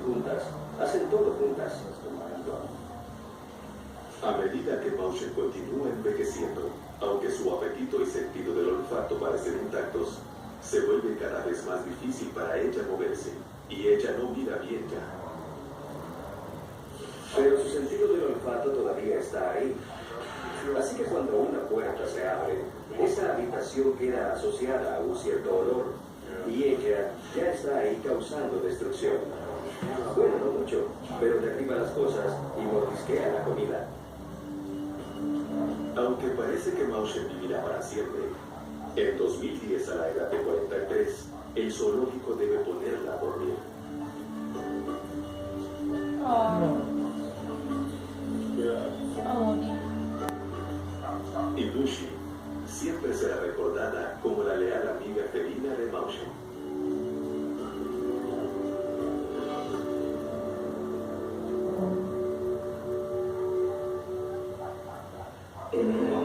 juntas, hacen todo juntas. A medida que Mauchen continúa envejeciendo, aunque su apetito y sentido del olfato parecen intactos, se vuelve cada vez más difícil para ella moverse, y ella no mira bien ya. Pero su sentido del olfato todavía está ahí. Así que cuando una puerta se abre, esa habitación queda asociada a un cierto olor, y ella ya está ahí causando destrucción. Bueno, no mucho, pero derriba las cosas y mordisquea la comida. Aunque parece que Mauchen vivirá para siempre, en 2010, a la edad de 43, el zoológico debe ponerla a dormir. Y Lucy siempre será recordada como la leal amiga felina de Mauchen. En